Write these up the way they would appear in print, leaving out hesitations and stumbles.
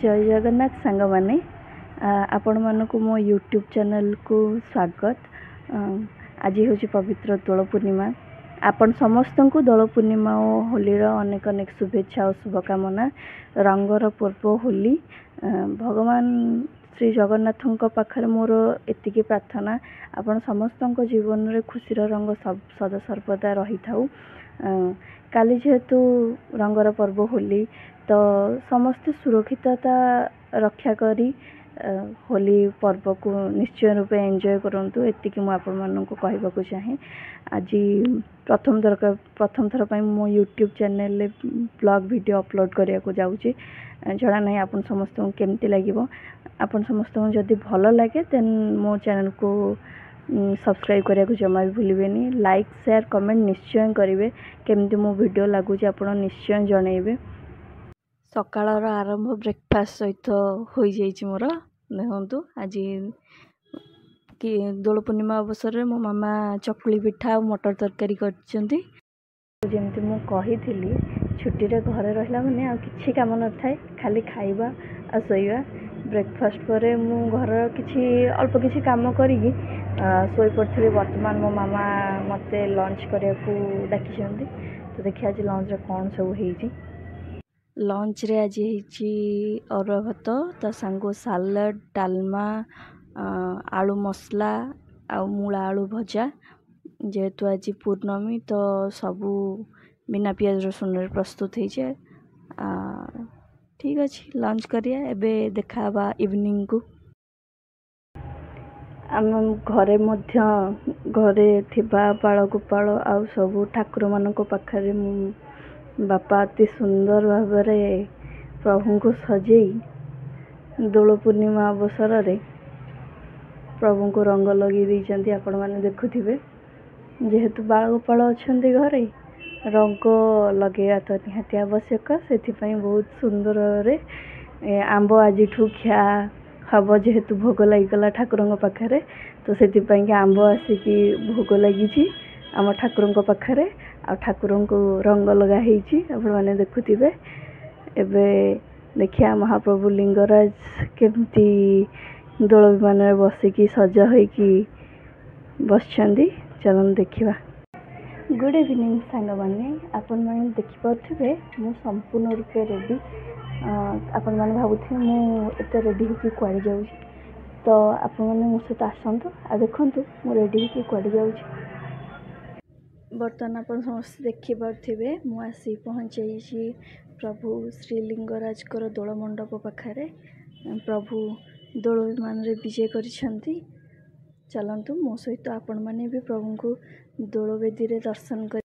जय जगन्नाथ सांग माने आपण मानक मो यूट्यूब चैनल को स्वागत। आज हूँ पवित्र दोल पूर्णिमा। आपण समस्त को दोल पूर्णिमा और होली अनेक अनेक शुभेच्छा और शुभकामना। रंगर पर्व होली भगवान श्री जगन्नाथ पाखरे मोर एतिकी प्रार्थना आपण समस्त जीवन में खुशी रंग सदा सर्वदा रही था। काली जेहेतु रंगर पर्व होली तो समस्ते सुरक्षितता रक्षा करी होली पर्व को निश्चय रूपे एंजॉय करंतु एतिकी मु आपण माननको कहबाकू चाहे। आज प्रथम थर पई मो यूट्यूब चैनल ले ब्लॉग वीडियो अपलोड करिया को जाउची। जणा नहीं आपण समस्त केमती लागिवो। आपण समस्त जदि भलो लागे देन मो चैनल को सब्सक्राइब करिया को जमा भी भूलिबेनी। लाइक शेयर कमेंट निश्चय करिवे। केमती मो वीडियो लागुची आपण निश्चय जणैबे। सकाळर आरंभ ब्रेकफास्ट सहित हो जाइए मोर देखु। आज कि दोल पूर्णिमा अवसर में मो मामा चकुली पिठा और मटर तरकारी करजमी मु कही छुट्टी रे घरे रहा मैंने आ कि कम न थाए खाली खाइबा आ सोइबा। ब्रेकफास्ट पर मु घर किसी अल्प किसी काम करी शोई पड़ी। वर्तमान मो मामा मते लंच करने को डाकी तो देखिए आज लंच रे कौन सब हो। लंच रे आज अरुआ भात ता सांगो सालाड डालमा आलू मसला आ मूला आलू भजा। जेहेतु आज पूर्णमी तो सबू बिना पियाज रसुन रे प्रस्तुत हो जाए। ठीक अच्छे लंच करिया एबे देखा इवनिंग को। आम घरे मध्य घरे थिबा पाळ गोपाळ आ सबू ठाकुर मानक पाखरे बापा अति सुंदर भाव प्रभु को सजई दोल पूर्णिमा अवसर रे प्रभु को रंग लगे देइचंती। आपण माने देखुथिबे जेहेतु बाळ गोपाळ अछंती घरे रंग लगेया तो निहाती आवश्यक। से बहुत सुंदर रे आंब आज खिया हम जेहेतु भोग लगिगला ठाकुर पाखरे तो से आंब आसिकी भोग लगी आम ठाकुर पाखरे आ ठाकुर को रंग लगा आपण माने देखुथिबे। एबे देखिया महाप्रभु लिंगराज केमती दोल विमान में बसिकी सज होइकी बसछंदी। चलन देखिबा। गुड इवनिंग सांग माने आपण माने देखि पाथबे मु संपूर्ण रूपे रेडी। आपण माने भाबुथे मु एते रेडी होकी क्वाडे जाउछी तो आपण माने मो सहित आसंतु आ देखंतु मु रेडी होकी क्वाडे जाउछी। बर्तमान आपण समस्त देखि पाथबे मु आसी पहुंचैछि प्रभु श्रीलिंगराज कर दोल मंडप पाखरे। प्रभु दोल विमान रे विजय करिसंती। चलंतु मो सहित आपण माने भी प्रभु को दोल वेदी रे दर्शन कर।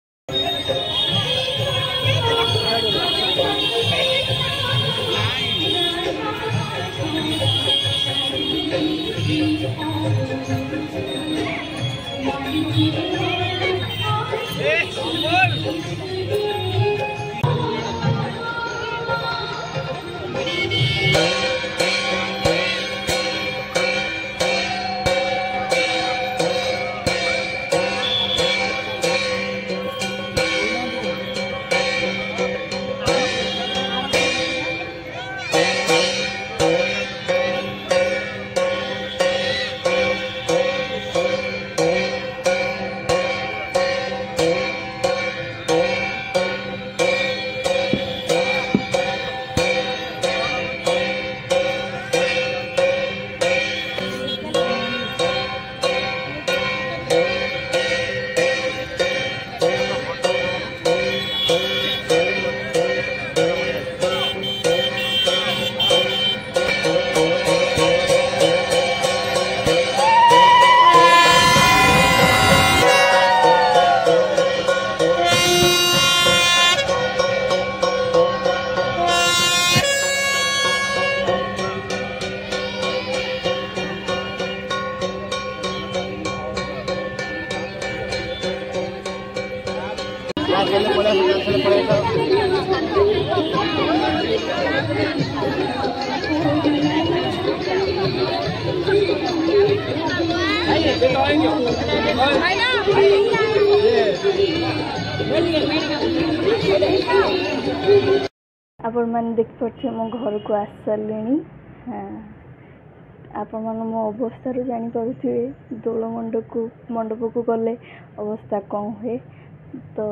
आपण मैंने देखिपे मो घर को आसी सारे। आपण मैंने मो अवस्था जानीपे दोल मंडप को गले अवस्था कौन हुए। तो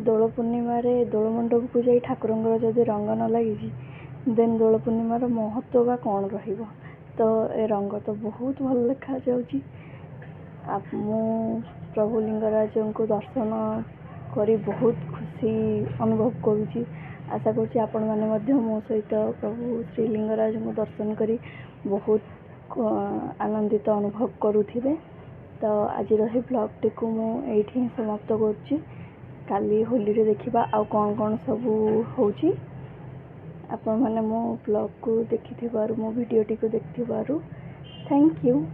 दोल पूर्णिम दोल मंडप को जाई ठाकुर जदि रंग न लगी देन दोल पूर्णिमार महत्व बा कौन रहिबो। तो ए रंग तो बहुत भल देखा जाउची। मु प्रभु लिंगराज को दर्शन करी बहुत खुशी अनुभव करुँची। आशा करुँची आपण मैंने मो सहित प्रभु श्री लिंगराज को दर्शन करी बहुत आनंदित अनुभव करुथिबे। तो आज रही ब्लॉग टी को मुझे समाप्त करुँची। काली होली रे देखिबा आउ कौन कौन सब होची। आपण मैंने मो ब्लॉग को देखि मो वीडियो टी को देखि थैंक यू।